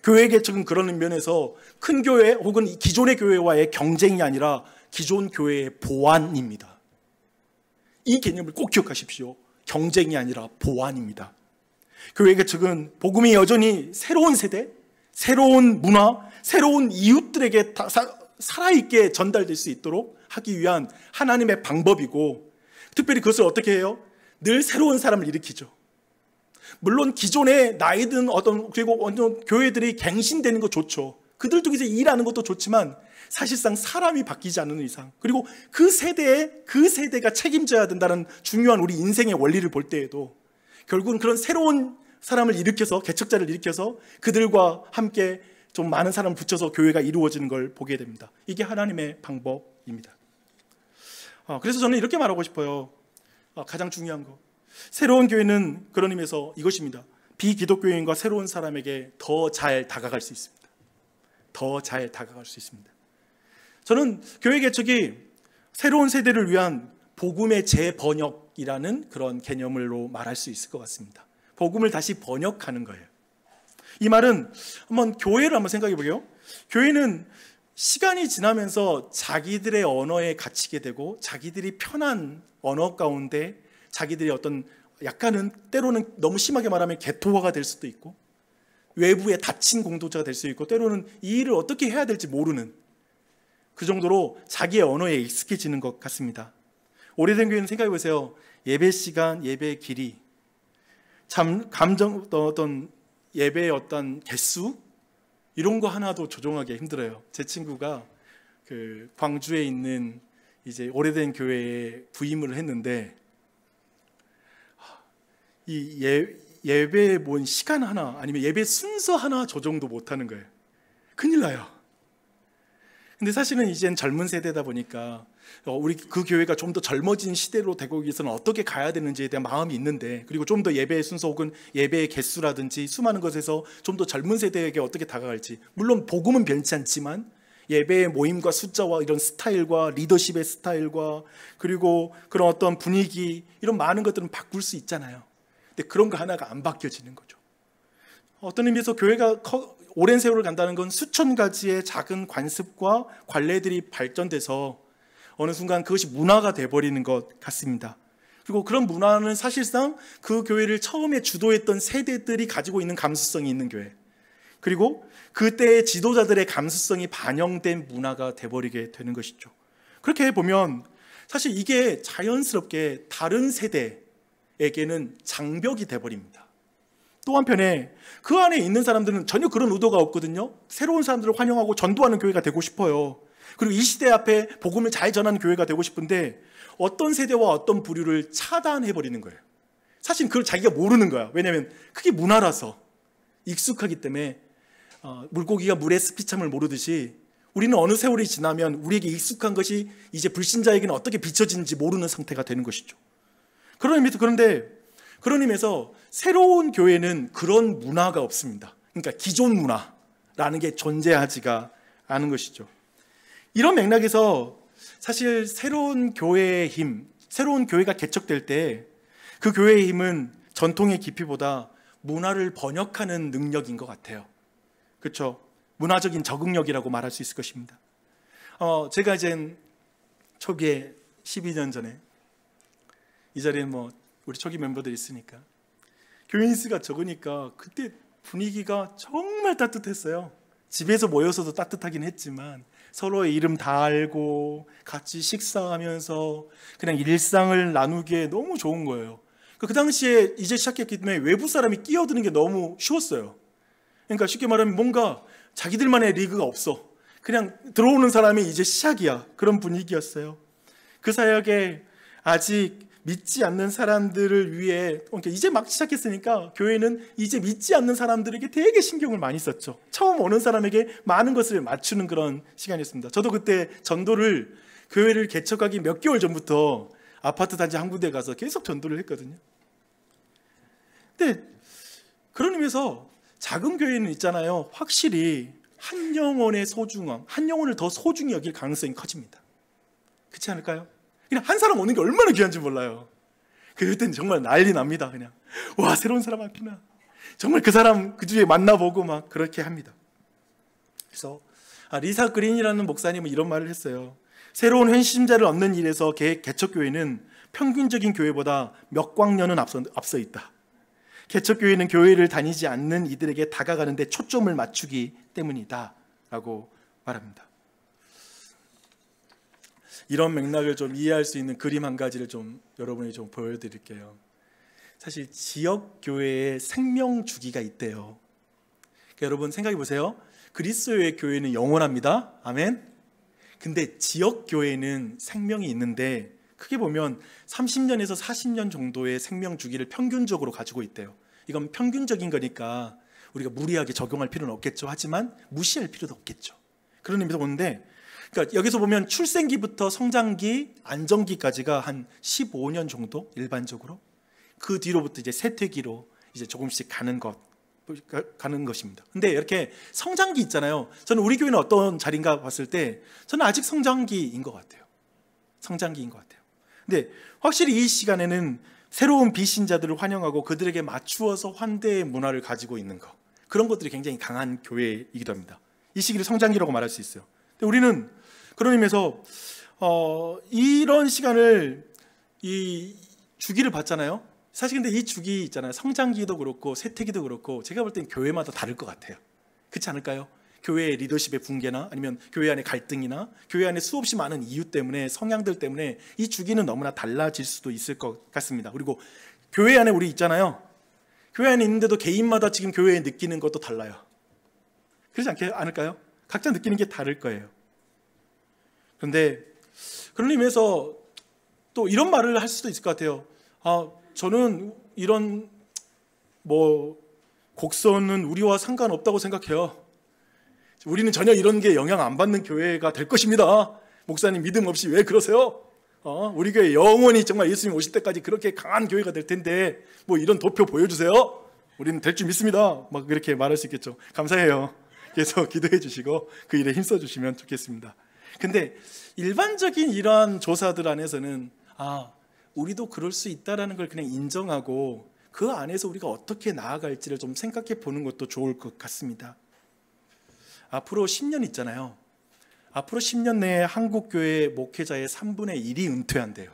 교회 개척은 그런 면에서 큰 교회 혹은 기존의 교회와의 경쟁이 아니라 기존 교회의 보완입니다. 이 개념을 꼭 기억하십시오. 경쟁이 아니라 보완입니다. 교회 개척은 복음이 여전히 새로운 세대, 새로운 문화, 새로운 이웃들에게 살아있게 전달될 수 있도록 하기 위한 하나님의 방법이고, 특별히 그것을 어떻게 해요? 늘 새로운 사람을 일으키죠. 물론 기존에 나이든 그리고 교회들이 갱신되는 거 좋죠. 그들 중에서 일하는 것도 좋지만 사실상 사람이 바뀌지 않는 이상, 그리고 그 세대가 책임져야 된다는 중요한 우리 인생의 원리를 볼 때에도 결국은 그런 새로운 사람을 일으켜서, 개척자를 일으켜서 그들과 함께 좀 많은 사람을 붙여서 교회가 이루어지는 걸 보게 됩니다. 이게 하나님의 방법입니다. 그래서 저는 이렇게 말하고 싶어요. 가장 중요한 거, 새로운 교회는 그런 의미에서 이것입니다. 비기독교인과 새로운 사람에게 더 잘 다가갈 수 있습니다. 더 잘 다가갈 수 있습니다. 저는 교회 개척이 새로운 세대를 위한 복음의 재번역이라는 그런 개념으로 말할 수 있을 것 같습니다. 복음을 다시 번역하는 거예요. 이 말은 한번 교회를 한번 생각해 보게요. 교회는 시간이 지나면서 자기들의 언어에 갇히게 되고 자기들이 편한 언어 가운데 자기들이 어떤 약간은 때로는 너무 심하게 말하면 개토화가 될 수도 있고 외부에 닫힌 공동체가 될 수 있고 때로는 이 일을 어떻게 해야 될지 모르는 그 정도로 자기의 언어에 익숙해지는 것 같습니다. 오래된 교회는 생각해 보세요. 예배 시간, 예배의 길이, 어떤 예배의 어떤 개수 이런 거 하나도 조정하기 힘들어요. 제 친구가 그 광주에 있는 이제 오래된 교회에 부임을 했는데 이 예배의 뭔 시간 하나 아니면 예배 순서 하나 조정도 못하는 거예요. 큰일 나요. 근데 사실은 이젠 젊은 세대다 보니까 우리 그 교회가 좀 더 젊어진 시대로 되고 위해서는 어떻게 가야 되는지에 대한 마음이 있는데, 그리고 좀 더 예배의 순서 혹은 예배의 개수라든지 수많은 것에서 좀 더 젊은 세대에게 어떻게 다가갈지, 물론 복음은 변치 않지만 예배의 모임과 숫자와 이런 스타일과 리더십의 스타일과 그리고 그런 어떤 분위기 이런 많은 것들은 바꿀 수 있잖아요. 근데 그런 거 하나가 안 바뀌어지는 거죠. 어떤 의미에서 교회가 오랜 세월을 간다는 건 수천 가지의 작은 관습과 관례들이 발전돼서 어느 순간 그것이 문화가 돼버리는 것 같습니다. 그리고 그런 문화는 사실상 그 교회를 처음에 주도했던 세대들이 가지고 있는 감수성이 있는 교회, 그리고 그때의 지도자들의 감수성이 반영된 문화가 돼버리게 되는 것이죠. 그렇게 보면 사실 이게 자연스럽게 다른 세대에게는 장벽이 돼버립니다. 또 한편에 그 안에 있는 사람들은 전혀 그런 의도가 없거든요. 새로운 사람들을 환영하고 전도하는 교회가 되고 싶어요. 그리고 이 시대 앞에 복음을 잘 전하는 교회가 되고 싶은데 어떤 세대와 어떤 부류를 차단해버리는 거예요. 사실 그걸 자기가 모르는 거야. 왜냐하면 그게 문화라서 익숙하기 때문에 물고기가 물에 스피참을 모르듯이 우리는 어느 세월이 지나면 우리에게 익숙한 것이 이제 불신자에게는 어떻게 비춰지는지 모르는 상태가 되는 것이죠. 그런데 그런 의미에서 새로운 교회는 그런 문화가 없습니다. 그러니까 기존 문화라는 게 존재하지가 않은 것이죠. 이런 맥락에서 사실 새로운 교회의 힘, 새로운 교회가 개척될 때 그 교회의 힘은 전통의 깊이보다 문화를 번역하는 능력인 것 같아요. 그렇죠? 문화적인 적응력이라고 말할 수 있을 것입니다. 제가 이제 초기에 12년 전에 이 자리에 우리 초기 멤버들이 있으니까 교인 수가 적으니까 그때 분위기가 정말 따뜻했어요. 집에서 모여서도 따뜻하긴 했지만 서로의 이름 다 알고 같이 식사하면서 그냥 일상을 나누기에 너무 좋은 거예요. 그 당시에 이제 시작했기 때문에 외부 사람이 끼어드는 게 너무 쉬웠어요. 그러니까 쉽게 말하면 뭔가 자기들만의 리그가 없어. 그냥 들어오는 사람이 이제 시작이야. 그런 분위기였어요. 그 사역에 아직 믿지 않는 사람들을 위해, 그러니까 이제 막 시작했으니까 교회는 이제 믿지 않는 사람들에게 되게 신경을 많이 썼죠. 처음 오는 사람에게 많은 것을 맞추는 그런 시간이었습니다. 저도 그때 전도를, 교회를 개척하기 몇 개월 전부터 아파트 단지 한 군데 가서 계속 전도를 했거든요. 근데 그런 의미에서 작은 교회는 있잖아요. 확실히 한 영혼의 소중함, 한 영혼을 더 소중히 여길 가능성이 커집니다. 그렇지 않을까요? 그냥 한 사람 오는 게 얼마나 귀한지 몰라요. 그럴 땐 정말 난리 납니다. 그냥 와, 새로운 사람 왔구나. 정말 그 사람 그 주에 만나보고 막 그렇게 합니다. 그래서 리사 그린이라는 목사님은 이런 말을 했어요. 새로운 회심자를 얻는 일에서 개척교회는 평균적인 교회보다 몇 광년은 앞서 있다. 개척교회는 교회를 다니지 않는 이들에게 다가가는데 초점을 맞추기 때문이다 라고 말합니다. 이런 맥락을 좀 이해할 수 있는 그림 한 가지를 좀 여러분이 좀 보여드릴게요. 사실 지역교회의 생명 주기가 있대요. 그러니까 여러분 생각해 보세요. 그리스도의 교회는 영원합니다. 아멘. 근데 지역교회는 생명이 있는데 크게 보면 30년에서 40년 정도의 생명 주기를 평균적으로 가지고 있대요. 이건 평균적인 거니까 우리가 무리하게 적용할 필요는 없겠죠. 하지만 무시할 필요도 없겠죠. 그런 의미에서 보는데, 그러니까 여기서 보면 출생기부터 성장기, 안정기까지가 한 15년 정도 일반적으로, 그 뒤로부터 이제 세퇴기로 이제 조금씩 가는 것입니다. 근데 이렇게 성장기 있잖아요. 저는 우리 교회는 어떤 자리인가 봤을 때 저는 아직 성장기인 것 같아요. 성장기인 것 같아요. 근데 확실히 이 시간에는 새로운 비신자들을 환영하고 그들에게 맞추어서 환대의 문화를 가지고 있는 것, 그런 것들이 굉장히 강한 교회이기도 합니다. 이 시기를 성장기라고 말할 수 있어요. 근데 우리는 그런 의미에서 이런 시간을, 이 주기를 봤잖아요. 사실 근데 이 주기 있잖아요. 성장기도 그렇고 세태기도 그렇고 제가 볼 땐 교회마다 다를 것 같아요. 그렇지 않을까요? 교회의 리더십의 붕괴나 아니면 교회 안의 갈등이나 교회 안에 수없이 많은 이유 때문에, 성향들 때문에 이 주기는 너무나 달라질 수도 있을 것 같습니다. 그리고 교회 안에 우리 있잖아요. 교회 안에 있는데도 개인마다 지금 교회에 느끼는 것도 달라요. 그렇지 않을까요? 각자 느끼는 게 다를 거예요. 그런데 그런 의미에서 또 이런 말을 할 수도 있을 것 같아요. 저는 이런 곡선은 우리와 상관없다고 생각해요. 우리는 전혀 이런 게 영향 안 받는 교회가 될 것입니다. 목사님 믿음 없이 왜 그러세요? 우리 교회 영원히 정말 예수님 오실 때까지 그렇게 강한 교회가 될 텐데 이런 도표 보여주세요. 우리는 될 줄 믿습니다. 막 그렇게 말할 수 있겠죠. 감사해요. 계속 기도해 주시고 그 일에 힘써 주시면 좋겠습니다. 근데 일반적인 이러한 조사들 안에서는 우리도 그럴 수 있다라는 걸 그냥 인정하고 그 안에서 우리가 어떻게 나아갈지를 좀 생각해 보는 것도 좋을 것 같습니다. 앞으로 10년 있잖아요. 앞으로 10년 내에 한국교회 목회자의 3분의 1이 은퇴한대요.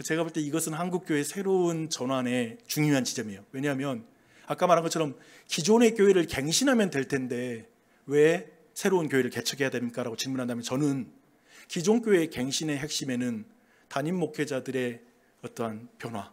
제가 볼 때 이것은 한국교회의 새로운 전환의 중요한 지점이에요. 왜냐하면 아까 말한 것처럼 기존의 교회를 갱신하면 될 텐데 왜 새로운 교회를 개척해야 됩니까? 라고 질문한다면 저는 기존 교회의 갱신의 핵심에는 담임 목회자들의 어떠한 변화,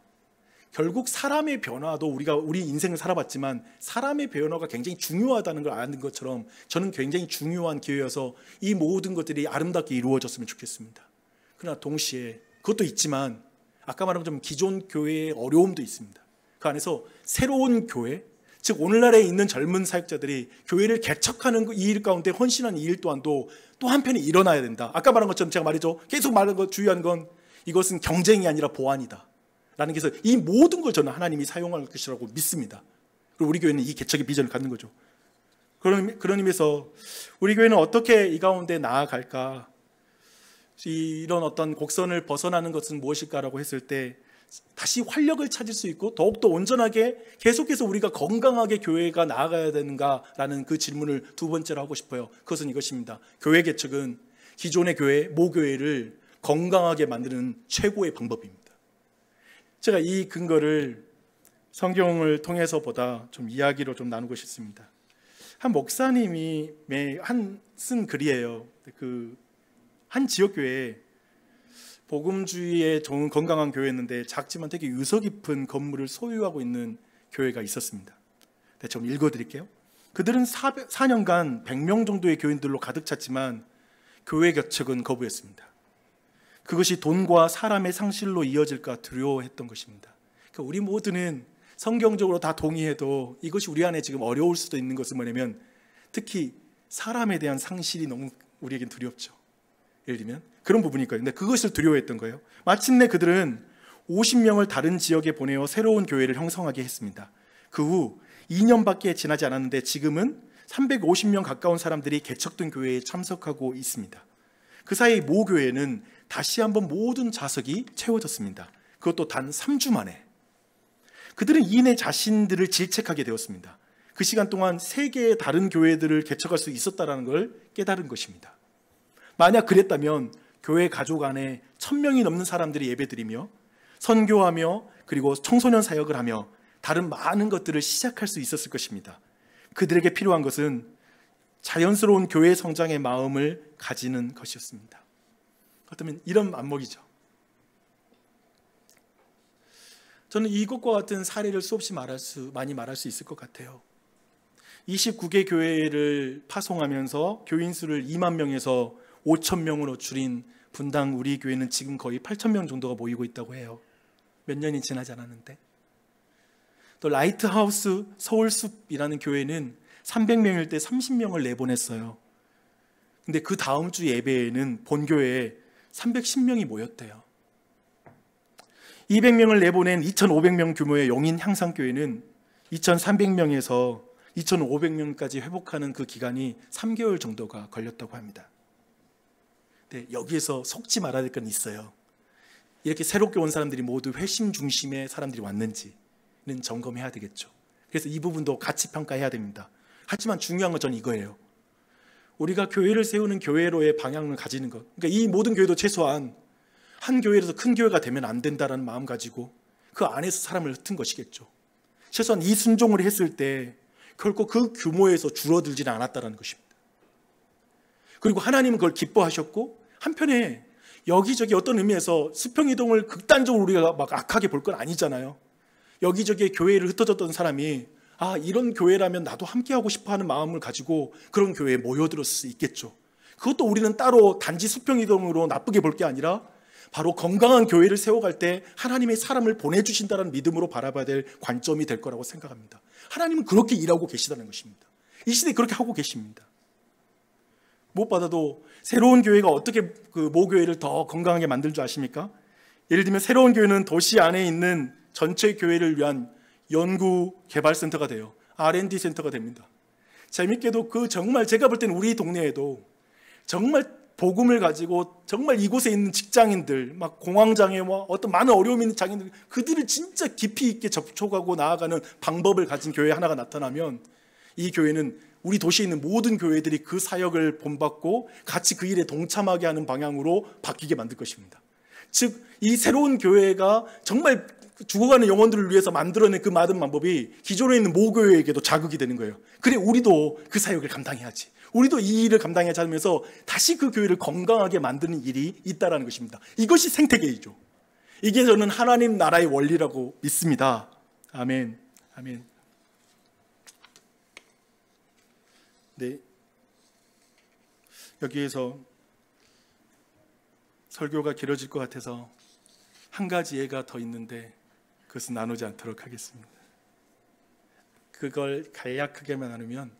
결국 사람의 변화도 우리가 우리 인생을 살아봤지만 사람의 변화가 굉장히 중요하다는 걸 아는 것처럼 저는 굉장히 중요한 기회여서 이 모든 것들이 아름답게 이루어졌으면 좋겠습니다. 그러나 동시에 그것도 있지만 아까 말한 것처럼 기존 교회의 어려움도 있습니다. 그 안에서 새로운 교회, 즉 오늘날에 있는 젊은 사역자들이 교회를 개척하는 이 일 가운데 헌신하는 이 일 또한도 또 한편에 일어나야 된다. 아까 말한 것처럼 제가 말이죠. 계속 말한 것 주의한 건 이것은 경쟁이 아니라 보완이다 라는 게 있어서 이 모든 걸 저는 하나님이 사용할 것이라고 믿습니다. 그리고 우리 교회는 이 개척의 비전을 갖는 거죠. 그런 의미에서 우리 교회는 어떻게 이 가운데 나아갈까, 이런 어떤 곡선을 벗어나는 것은 무엇일까라고 했을 때 다시 활력을 찾을 수 있고 더욱더 온전하게 계속해서 우리가 건강하게 교회가 나아가야 되는가라는 그 질문을 두 번째로 하고 싶어요. 그것은 이것입니다. 교회 개척은 기존의 교회, 모교회를 건강하게 만드는 최고의 방법입니다. 제가 이 근거를 성경을 통해서보다 좀 이야기로 좀 나누고 싶습니다. 한 목사님이 쓴 글이에요. 한 지역교회에 복음주의에 좋은 건강한 교회였는데 작지만 되게 유서 깊은 건물을 소유하고 있는 교회가 있었습니다. 좀 읽어드릴게요. 그들은 4년간 100명 정도의 교인들로 가득 찼지만 교회 개척은 거부했습니다. 그것이 돈과 사람의 상실로 이어질까 두려워했던 것입니다. 그러니까 우리 모두는 성경적으로 다 동의해도 이것이 우리 안에 지금 어려울 수도 있는 것은 뭐냐면 특히 사람에 대한 상실이 너무 우리에겐 두렵죠. 예를 들면 그런 부분이 있거든요. 근데 그것을 두려워했던 거예요. 마침내 그들은 50명을 다른 지역에 보내어 새로운 교회를 형성하게 했습니다. 그 후 2년밖에 지나지 않았는데 지금은 350명 가까운 사람들이 개척된 교회에 참석하고 있습니다. 그 사이 모 교회는 다시 한번 모든 좌석이 채워졌습니다. 그것도 단 3주 만에. 그들은 이내 자신들을 질책하게 되었습니다. 그 시간 동안 3개의 다른 교회들을 개척할 수 있었다는 걸 깨달은 것입니다. 만약 그랬다면 교회 가족 안에 1000명이 넘는 사람들이 예배드리며 선교하며 그리고 청소년 사역을 하며 다른 많은 것들을 시작할 수 있었을 것입니다. 그들에게 필요한 것은 자연스러운 교회 성장의 마음을 가지는 것이었습니다. 어쩌면 이런 안목이죠. 저는 이것과 같은 사례를 수없이 많이 말할 수 있을 것 같아요. 29개 교회를 파송하면서 교인 수를 2만 명에서 5천 명으로 줄인 분당 우리 교회는 지금 거의 8천 명 정도가 모이고 있다고 해요. 몇 년이 지나지 않았는데. 또 라이트하우스 서울숲이라는 교회는 300명일 때 30명을 내보냈어요. 근데 그 다음 주 예배에는 본교회에 310명이 모였대요. 200명을 내보낸 2,500명 규모의 용인 향상교회는 2,300명에서 2,500명까지 회복하는 그 기간이 3개월 정도가 걸렸다고 합니다. 네, 여기에서 속지 말아야 될 건 있어요. 이렇게 새롭게 온 사람들이 모두 회심 중심의 사람들이 왔는지는 점검해야 되겠죠. 그래서 이 부분도 같이 평가해야 됩니다. 하지만 중요한 건 저는 이거예요. 우리가 교회를 세우는 교회로의 방향을 가지는 것, 그러니까 이 모든 교회도 최소한 한 교회라서 큰 교회가 되면 안 된다는 마음 가지고 그 안에서 사람을 흩은 것이겠죠. 최소한 이 순종을 했을 때 결코 그 규모에서 줄어들지는 않았다는 것입니다. 그리고 하나님은 그걸 기뻐하셨고, 한편에 여기저기 어떤 의미에서 수평이동을 극단적으로 우리가 막 악하게 볼 건 아니잖아요. 여기저기에 교회를 흩어졌던 사람이 이런 교회라면 나도 함께하고 싶어하는 마음을 가지고 그런 교회에 모여들었을 수 있겠죠. 그것도 우리는 따로 단지 수평이동으로 나쁘게 볼 게 아니라 바로 건강한 교회를 세워갈 때 하나님의 사람을 보내주신다는 믿음으로 바라봐야 될 관점이 될 거라고 생각합니다. 하나님은 그렇게 일하고 계시다는 것입니다. 이 시대에 그렇게 하고 계십니다. 무엇보다도 새로운 교회가 어떻게 그 모교회를 더 건강하게 만들 줄 아십니까? 예를 들면 새로운 교회는 도시 안에 있는 전체 교회를 위한 연구 개발 센터가 돼요. R&D 센터가 됩니다. 재밌게도 정말 제가 볼 때는 우리 동네에도 정말 복음을 가지고 정말 이곳에 있는 직장인들, 막 공황장애와 어떤 많은 어려움이 있는 장애인들, 그들을 진짜 깊이 있게 접촉하고 나아가는 방법을 가진 교회 하나가 나타나면 이 교회는 우리 도시에 있는 모든 교회들이 그 사역을 본받고 같이 그 일에 동참하게 하는 방향으로 바뀌게 만들 것입니다. 즉, 이 새로운 교회가 정말 죽어가는 영혼들을 위해서 만들어낸 그 많은 방법이 기존에 있는 모교회에게도 자극이 되는 거예요. 그래, 우리도 그 사역을 감당해야지. 우리도 이 일을 감당해야지 하면서 다시 그 교회를 건강하게 만드는 일이 있다는 것입니다. 이것이 생태계이죠. 이게 저는 하나님 나라의 원리라고 믿습니다. 아멘. 아멘. 네. 여기에서 설교가 길어질 것 같아서 한 가지 예가 더 있는데 그것은 나누지 않도록 하겠습니다. 그걸 간략하게만 나누면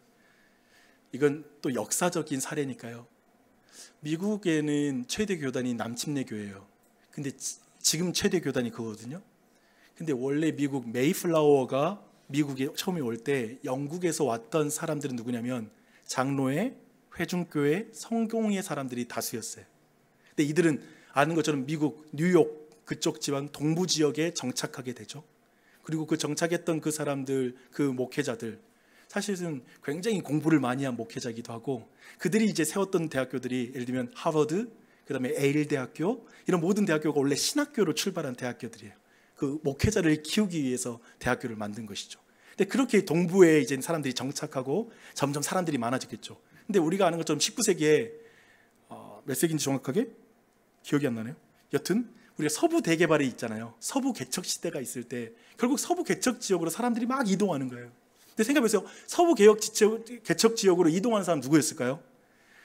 이건 또 역사적인 사례니까요. 미국에는 최대 교단이 남침내 교회예요. 근데 지금 최대 교단이 그거거든요. 근데 원래 미국 메이플라워가 미국에 처음에 올 때 영국에서 왔던 사람들은 누구냐면 장로회, 회중교회, 성공회 사람들이 다수였어요. 근데 이들은 아는 것처럼 미국 뉴욕 그쪽 지방 동부 지역에 정착하게 되죠. 그리고 그 정착했던 그 사람들, 그 목회자들, 사실은 굉장히 공부를 많이 한 목회자이기도 하고, 그들이 이제 세웠던 대학교들이 예를 들면 하버드, 그다음에 에일 대학교, 이런 모든 대학교가 원래 신학교로 출발한 대학교들이에요. 그 목회자를 키우기 위해서 대학교를 만든 것이죠. 근데 그렇게 동부에 이제 사람들이 정착하고 점점 사람들이 많아졌겠죠. 근데 우리가 아는 것처럼 19세기에 몇 세기인지 정확하게 기억이 안 나네요. 여튼 우리가 서부 대개발이 있잖아요. 서부 개척 시대가 있을 때 결국 서부 개척 지역으로 사람들이 막 이동하는 거예요. 근데 생각해보세요. 서부 개척 지역으로 이동하는 사람 누구였을까요?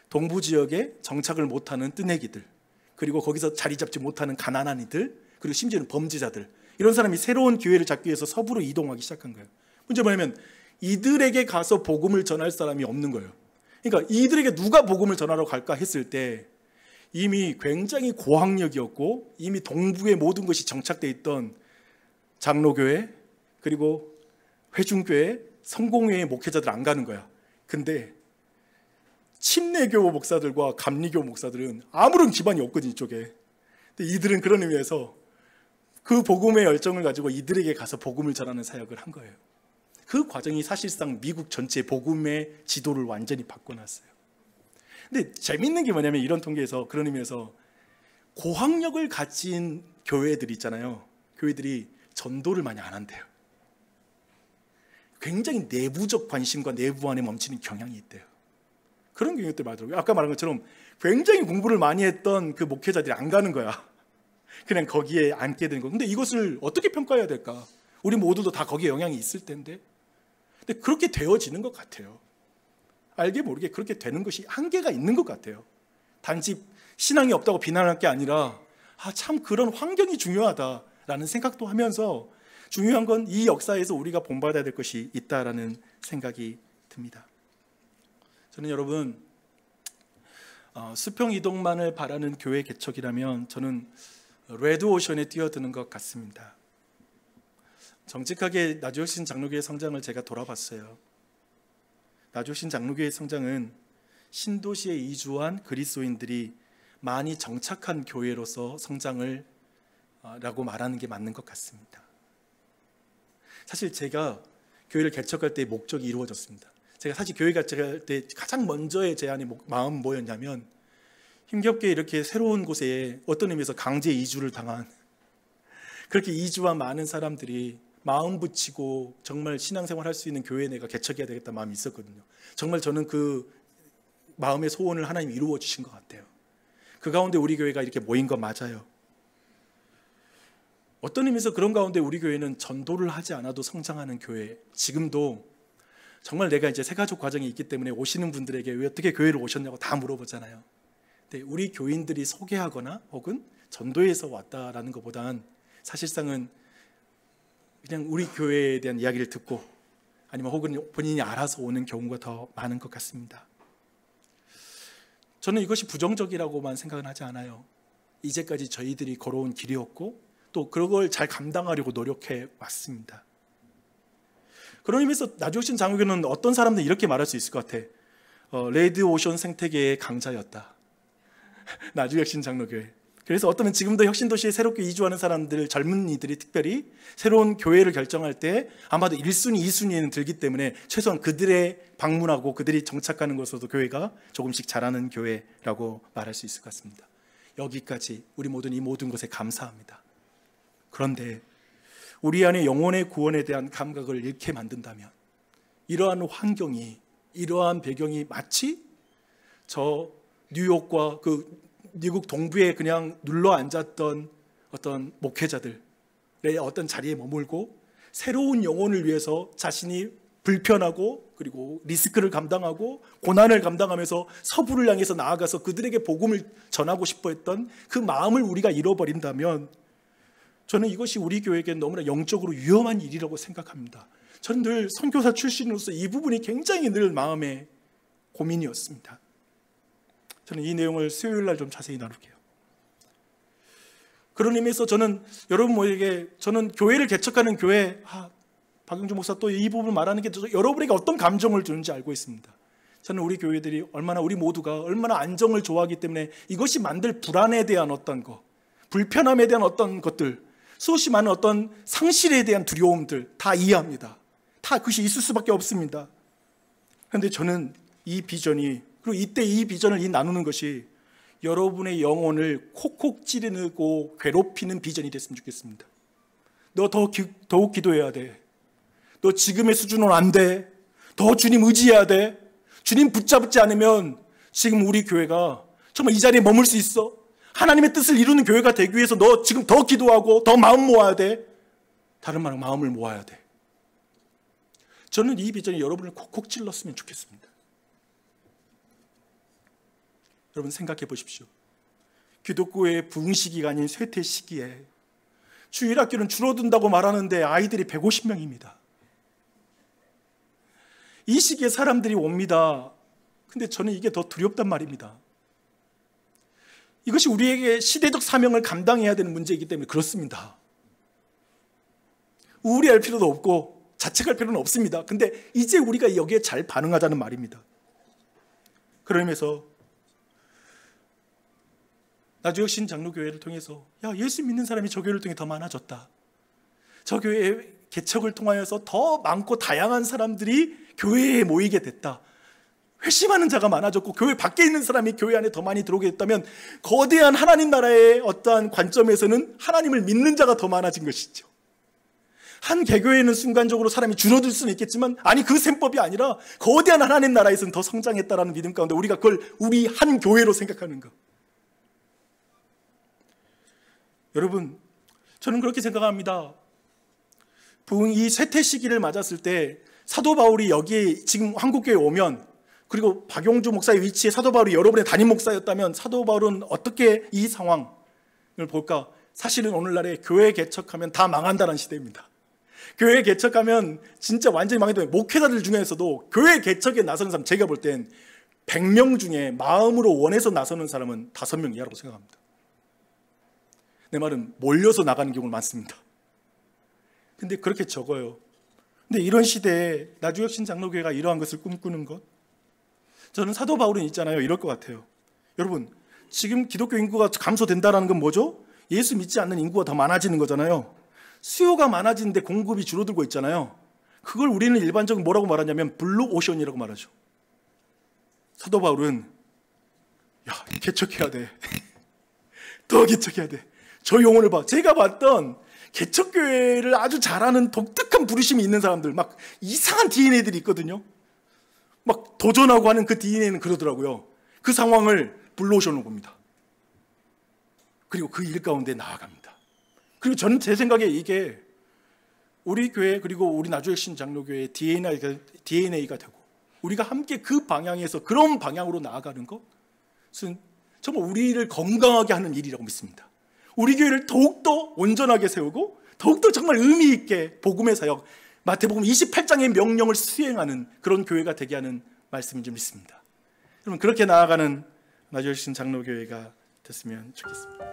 동부 지역에 정착을 못하는 뜨내기들, 그리고 거기서 자리 잡지 못하는 가난한 이들, 그리고 심지어는 범죄자들, 이런 사람이 새로운 기회를 잡기 위해서 서부로 이동하기 시작한 거예요. 문제 뭐냐면 이들에게 가서 복음을 전할 사람이 없는 거예요. 그러니까 이들에게 누가 복음을 전하러 갈까 했을 때 이미 굉장히 고학력이었고 이미 동부의 모든 것이 정착되어 있던 장로교회, 그리고 회중교회, 성공회의 목회자들 안 가는 거야. 근데 침례교 목사들과 감리교 목사들은 아무런 기반이 없거든요, 이쪽에. 근데 이들은 그런 의미에서 그 복음의 열정을 가지고 이들에게 가서 복음을 전하는 사역을 한 거예요. 그 과정이 사실상 미국 전체 복음의 지도를 완전히 바꿔놨어요. 근데 재밌는 게 뭐냐면 이런 통계에서 그런 의미에서 고학력을 가진 교회들 있잖아요. 교회들이 전도를 많이 안 한대요. 굉장히 내부적 관심과 내부 안에 멈추는 경향이 있대요. 그런 경우들 많더라고요. 아까 말한 것처럼 굉장히 공부를 많이 했던 그 목회자들이 안 가는 거야. 그냥 거기에 앉게 되는 거. 근데 이것을 어떻게 평가해야 될까? 우리 모두도 다 거기에 영향이 있을 텐데. 근데 그렇게 되어지는 것 같아요. 알게 모르게 그렇게 되는 것이 한계가 있는 것 같아요. 단지 신앙이 없다고 비난할 게 아니라 참 그런 환경이 중요하다라는 생각도 하면서 중요한 건 이 역사에서 우리가 본받아야 될 것이 있다라는 생각이 듭니다. 저는 여러분, 수평 이동만을 바라는 교회 개척이라면 저는 레드오션에 뛰어드는 것 같습니다. 정직하게 나주혁신 장로교회 성장을 제가 돌아봤어요. 나주혁신 장로교회 성장은 신도시에 이주한 그리스도인들이 많이 정착한 교회로서 성장을 라고 말하는 게 맞는 것 같습니다. 사실 제가 교회를 개척할 때 목적이 이루어졌습니다. 제가 사실 교회 개척할 때 가장 먼저의 제 안에 마음은 뭐였냐면, 힘겹게 이렇게 새로운 곳에 어떤 의미에서 강제 이주를 당한, 그렇게 이주한 많은 사람들이 마음 붙이고 정말 신앙생활 할 수 있는 교회에 내가 개척해야 되겠다는 마음이 있었거든요. 정말 저는 그 마음의 소원을 하나님이 이루어 주신 것 같아요. 그 가운데 우리 교회가 이렇게 모인 거 맞아요. 어떤 의미에서 그런 가운데 우리 교회는 전도를 하지 않아도 성장하는 교회, 지금도 정말 내가 이제 새가족 과정이 있기 때문에 오시는 분들에게 왜 어떻게 교회를 오셨냐고 다 물어보잖아요. 근데 우리 교인들이 소개하거나 혹은 전도에서 왔다라는 것보단 사실상은 그냥 우리 교회에 대한 이야기를 듣고 아니면 혹은 본인이 알아서 오는 경우가 더 많은 것 같습니다. 저는 이것이 부정적이라고만 생각은 하지 않아요. 이제까지 저희들이 걸어온 길이었고 또 그걸 잘 감당하려고 노력해 왔습니다. 그런 의미에서 나주혁신 장로교는 어떤 사람들은 이렇게 말할 수 있을 것 같아. 레드오션 생태계의 강자였다. 나주혁신 장로교회. 그래서 어쩌면 지금도 혁신도시에 새롭게 이주하는 사람들, 젊은이들이 특별히 새로운 교회를 결정할 때 아마도 1순위, 2순위에는 들기 때문에 최소한 그들의 방문하고 그들이 정착하는 곳에서도 교회가 조금씩 자라는 교회라고 말할 수 있을 것 같습니다. 여기까지 우리 모두는 이 모든 것에 감사합니다. 그런데 우리 안에 영혼의 구원에 대한 감각을 잃게 만든다면, 이러한 환경이, 이러한 배경이 마치 저 뉴욕과 그 미국 동부에 그냥 눌러 앉았던 어떤 목회자들의 어떤 자리에 머물고 새로운 영혼을 위해서 자신이 불편하고 그리고 리스크를 감당하고 고난을 감당하면서 서부를 향해서 나아가서 그들에게 복음을 전하고 싶어 했던 그 마음을 우리가 잃어버린다면, 저는 이것이 우리 교회에게 너무나 영적으로 위험한 일이라고 생각합니다. 저는 늘 선교사 출신으로서 이 부분이 굉장히 늘 마음의 고민이었습니다. 저는 이 내용을 수요일 날 좀 자세히 나눌게요. 그런 의미에서 저는 여러분 모두에게, 저는 교회를 개척하는 교회, 박영주 목사 또 이 부분을 말하는 게 여러분에게 어떤 감정을 주는지 알고 있습니다. 저는 우리 교회들이 얼마나, 우리 모두가 얼마나 안정을 좋아하기 때문에 이것이 만들 불안에 대한 어떤 것, 불편함에 대한 어떤 것들, 수없이 많은 어떤 상실에 대한 두려움들 다 이해합니다. 다 그것이 있을 수밖에 없습니다. 그런데 저는 이 비전이, 그리고 이때 이 비전을 나누는 것이 여러분의 영혼을 콕콕 찌르고 괴롭히는 비전이 됐으면 좋겠습니다. 너 더욱 기도해야 돼. 너 지금의 수준은 안 돼. 더 주님 의지해야 돼. 주님 붙잡지 않으면 지금 우리 교회가 정말 이 자리에 머물 수 있어. 하나님의 뜻을 이루는 교회가 되기 위해서 너 지금 더 기도하고 더 마음 모아야 돼. 다른 말은 마음을 모아야 돼. 저는 이 비전이 여러분을 콕콕 찔렀으면 좋겠습니다. 여러분 생각해 보십시오. 기독교의 부흥 시기가 아닌 쇠퇴 시기에 주일학교는 줄어든다고 말하는데 아이들이 150명입니다. 이 시기에 사람들이 옵니다. 근데 저는 이게 더 두렵단 말입니다. 이것이 우리에게 시대적 사명을 감당해야 되는 문제이기 때문에 그렇습니다. 우울해할 필요도 없고 자책할 필요는 없습니다. 근데 이제 우리가 여기에 잘 반응하자는 말입니다. 그러면서 나주혁신 장로교회를 통해서 예수 믿는 사람이 저 교회를 통해 더 많아졌다. 저 교회의 개척을 통하여서 더 많고 다양한 사람들이 교회에 모이게 됐다. 회심하는 자가 많아졌고 교회 밖에 있는 사람이 교회 안에 더 많이 들어오게 됐다면 거대한 하나님 나라의 어떠한 관점에서는 하나님을 믿는 자가 더 많아진 것이죠. 한 개교회는 순간적으로 사람이 줄어들 수는 있겠지만 아니 그 셈법이 아니라 거대한 하나님 나라에서는 더 성장했다라는 믿음 가운데 우리가 그걸 우리 한 교회로 생각하는 것. 여러분, 저는 그렇게 생각합니다. 부흥 이 쇠퇴 시기를 맞았을 때 사도 바울이 여기에 지금 한국교회에 오면, 그리고 박용주 목사의 위치에 사도 바울이 여러분의 담임 목사였다면 사도 바울은 어떻게 이 상황을 볼까? 사실은 오늘날에 교회 개척하면 다 망한다는 시대입니다. 교회 개척하면 진짜 완전히 망했던 목회자들 중에서도 교회 개척에 나서는 사람, 제가 볼 땐 100명 중에 마음으로 원해서 나서는 사람은 5명 이하라고 생각합니다. 내 말은 몰려서 나가는 경우가 많습니다. 근데 그렇게 적어요. 근데 이런 시대에 나주혁신 장로교회가 이러한 것을 꿈꾸는 것, 저는 사도 바울은 있잖아요, 이럴 것 같아요. 여러분, 지금 기독교 인구가 감소된다는 건 뭐죠? 예수 믿지 않는 인구가 더 많아지는 거잖아요. 수요가 많아지는데 공급이 줄어들고 있잖아요. 그걸 우리는 일반적으로 뭐라고 말하냐면 블루 오션이라고 말하죠. 사도 바울은 개척해야 돼. 더 개척해야 돼. 저 영혼을 봐. 제가 봤던 개척교회를 아주 잘하는 독특한 부르심이 있는 사람들, 막 이상한 DNA들이 있거든요. 막 도전하고 하는 그 DNA는 그러더라고요. 그 상황을 블루오션으로 봅니다. 그리고 그 일 가운데 나아갑니다. 그리고 저는 제 생각에 이게 우리 교회 그리고 우리 나주혁신 장로교회의 DNA가 되고 우리가 함께 그 방향에서 그런 방향으로 나아가는 것은 정말 우리를 건강하게 하는 일이라고 믿습니다. 우리 교회를 더욱더 온전하게 세우고 더욱더 정말 의미 있게 복음의 사역, 마태복음 28장의 명령을 수행하는 그런 교회가 되게 하는 말씀인 줄 믿습니다. 여러분, 그렇게 나아가는 나주혁신 장로교회가 됐으면 좋겠습니다.